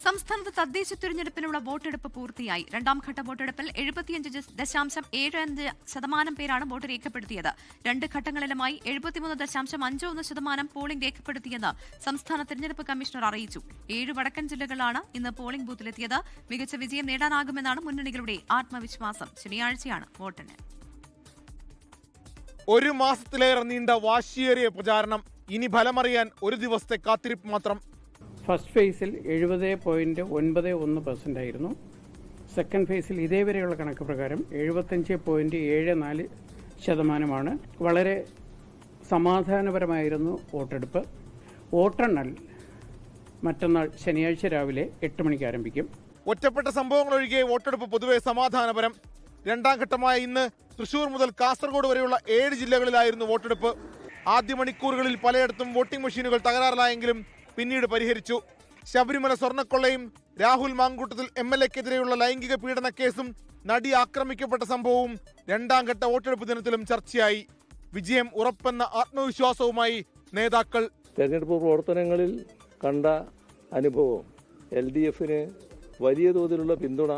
സംസ്ഥാനത്ത് തദ്ദേശ തിരഞ്ഞെടുപ്പിനുള്ള വോട്ടെടുപ്പ് പൂർത്തിയായി. രണ്ടാം ഘട്ട വോട്ടെടുപ്പിൽ 75.55% പേരാണ് വോട്ട് രേഖപ്പെടുത്തിയത്. രണ്ട് ഘട്ടങ്ങളിലുമായി 73.51% പോളിംഗ് രേഖപ്പെടുത്തിയെന്ന് സംസ്ഥാന തിരഞ്ഞെടുപ്പ് കമ്മീഷണർ അറിയിച്ചു. 7 വടക്കൻ ജില്ലകളാണ് ഇന്ന് പോളിംഗ് ബൂത്തിലെത്തിയത്. മികച്ച വിജയം നേടാനാകുമെന്നാണ് മുന്നണികളുടെ ആത്മവിശ്വാസം. ശനിയാഴ്ചയാണ് വോട്ടെണ്ണൽ. ഒരു മാസത്തിലേറെ നീണ്ട വാശിയേറിയ പ്രചാരണം. ഇനി ഫലമറിയാൻ ഒരു ദിവസത്തെ കാത്തിരിപ്പ് മാത്രം. ഫസ്റ്റ് ഫേസിൽ 70.91% ആയിരുന്നു. സെക്കൻഡ് ഫേസിൽ ഇതേവരെയുള്ള കണക്ക് പ്രകാരം 75.74%. വളരെ സമാധാനപരമായിരുന്നു വോട്ടെടുപ്പ്. വോട്ടെണ്ണൽ മറ്റന്നാൾ ശനിയാഴ്ച രാവിലെ 8 മണിക്ക് ആരംഭിക്കും. ഒറ്റപ്പെട്ട സംഭവങ്ങളൊഴികെ വോട്ടെടുപ്പ് പൊതുവെ സമാധാനപരം. രണ്ടാം ഘട്ടമായ ഇന്ന് തൃശൂർ മുതൽ കാസർഗോഡ് വരെയുള്ള 7 ജില്ലകളിലായിരുന്നു വോട്ടെടുപ്പ്. ആദ്യ മണിക്കൂറുകളിൽ പലയിടത്തും വോട്ടിംഗ് മെഷീനുകൾ തകരാറിലായെങ്കിലും പിന്നീട് പരിഹരിച്ചു. ശബരിമല സ്വർണ്ണക്കൊള്ളയും രാഹുൽ മാങ്കൂട്ടത്തിൽ MLA-ക്കെതിരെയുള്ള ലൈംഗിക പീഡന കേസും നടി ആക്രമിക്കപ്പെട്ട സംഭവവും രണ്ടാം ഘട്ട വോട്ടെടുപ്പ് ദിനത്തിലും ചർച്ചയായി. വിജയം ഉറപ്പെന്ന ആത്മവിശ്വാസവുമായി നേതാക്കൾ. തെരഞ്ഞെടുപ്പ് പ്രവർത്തനങ്ങളിൽ കണ്ട അനുഭവം LDF-ന് വലിയ തോതിലുള്ള പിന്തുണ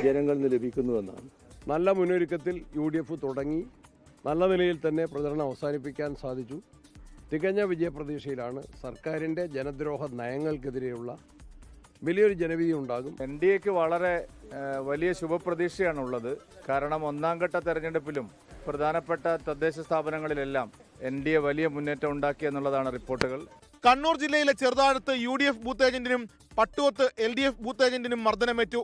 ജനങ്ങളിൽ നിന്ന് ലഭിക്കുന്നുവെന്നാണ്. നല്ല മുന്നൊരുക്കത്തിൽ UDF തുടങ്ങി നല്ല നിലയിൽ തന്നെ പ്രചരണം അവസാനിപ്പിക്കാൻ സാധിച്ചു. തികഞ്ഞ വിജയപ്രതീക്ഷയിലാണ്. സർക്കാരിൻ്റെ ജനദ്രോഹ നയങ്ങൾക്കെതിരെയുള്ള വലിയൊരു ജനവിധി ഉണ്ടാകും. NDAക്ക് വളരെ വലിയ ശുഭപ്രതീക്ഷയാണുള്ളത്. കാരണം ഒന്നാം ഘട്ട തെരഞ്ഞെടുപ്പിലും പ്രധാനപ്പെട്ട തദ്ദേശ സ്ഥാപനങ്ങളിലെല്ലാം NDA വലിയ മുന്നേറ്റം ഉണ്ടാക്കി എന്നുള്ളതാണ് റിപ്പോർട്ടുകൾ. കണ്ണൂർ ജില്ലയിലെ ചെറുതാഴത്ത് UDF ബൂത്ത് ഏജന്റിനും പട്ടുവത്ത് LDF ബൂത്ത് ഏജന്റിനും മർദ്ദനമേറ്റു.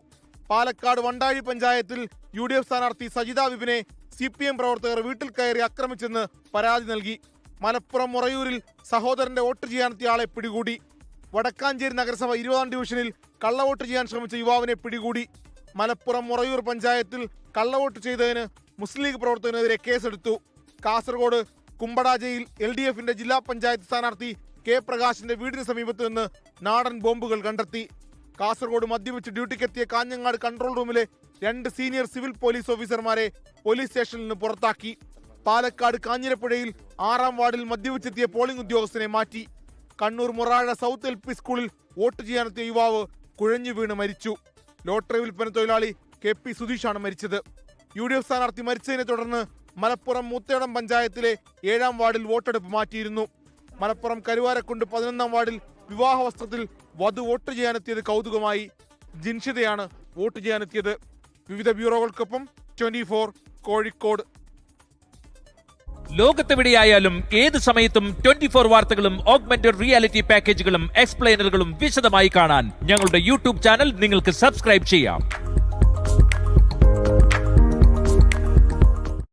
പാലക്കാട് വണ്ടാഴി പഞ്ചായത്തിൽ UDF സ്ഥാനാർത്ഥി സജിത വിപിനെ CPM പ്രവർത്തകർ വീട്ടിൽ കയറി ആക്രമിച്ചെന്ന് പരാതി നൽകി. മലപ്പുറം മുറയൂരിൽ സഹോദരന്റെ വോട്ട് ചെയ്യാനെത്തിയ ആളെ പിടികൂടി. വടക്കാഞ്ചേരി നഗരസഭ 20-ാം ഡിവിഷനിൽ കള്ളവോട്ട് ചെയ്യാൻ ശ്രമിച്ച യുവാവിനെ പിടികൂടി. മലപ്പുറം മുറയൂർ പഞ്ചായത്തിൽ കള്ളവോട്ട് ചെയ്തതിന് മുസ്ലിം ലീഗ് പ്രവർത്തകനെതിരെ കേസെടുത്തു. കാസർഗോഡ് കുമ്പടാജയിൽ LDF-ന്റെ ജില്ലാ പഞ്ചായത്ത് സ്ഥാനാർത്ഥി K പ്രകാശിന്റെ വീടിന് സമീപത്ത് നിന്ന് നാടൻ ബോംബുകൾ കണ്ടെത്തി. കാസർഗോഡ് മദ്യപിച്ച് ഡ്യൂട്ടിക്കെത്തിയ കാഞ്ഞങ്ങാട് കൺട്രോൾ റൂമിലെ 2 സീനിയർ സിവിൽ പോലീസ് ഓഫീസർമാരെ പോലീസ് സ്റ്റേഷനിൽ നിന്ന് പുറത്താക്കി. പാലക്കാട് കാഞ്ഞിരപ്പുഴയിൽ 6-ാം വാർഡിൽ മദ്യപിച്ചെത്തിയ പോളിംഗ് ഉദ്യോഗസ്ഥനെ മാറ്റി. കണ്ണൂർ മൊറാഴ സൗത്ത് LP സ്കൂളിൽ വോട്ട് ചെയ്യാനെത്തിയ യുവാവ് കുഴഞ്ഞു വീണ് മരിച്ചു. ലോട്ടറി വിൽപ്പന തൊഴിലാളി KP സുധീഷാണ് മരിച്ചത്. UDF സ്ഥാനാർത്ഥി മരിച്ചതിനെ തുടർന്ന് മലപ്പുറം മൂത്തേടം പഞ്ചായത്തിലെ 7-ാം വാർഡിൽ വോട്ടെടുപ്പ് മാറ്റിയിരുന്നു. മലപ്പുറം കരുവാരക്കുണ്ട് 11-ാം വാർഡിൽ വിവാഹ വസ്ത്രത്തിൽ വധു വോട്ട് ചെയ്യാനെത്തിയത് കൗതുകമായി. ജിൻഷിതയാണ് വോട്ട് ചെയ്യാനെത്തിയത്. വിവിധ ബ്യൂറോകൾക്കൊപ്പം 24 കോഴിക്കോട്. ലോകത്തെവിടെയായാലും ഏത് സമയത്തും 24 വാർത്തകളും ഓഗ്മെന്റഡ് റിയാലിറ്റി പാക്കേജുകളും എക്സ്പ്ലെയിനറുകളും വിശദമായി കാണാൻ ഞങ്ങളുടെ YouTube ചാനൽ നിങ്ങൾക്ക് സബ്സ്ക്രൈബ് ചെയ്യാം.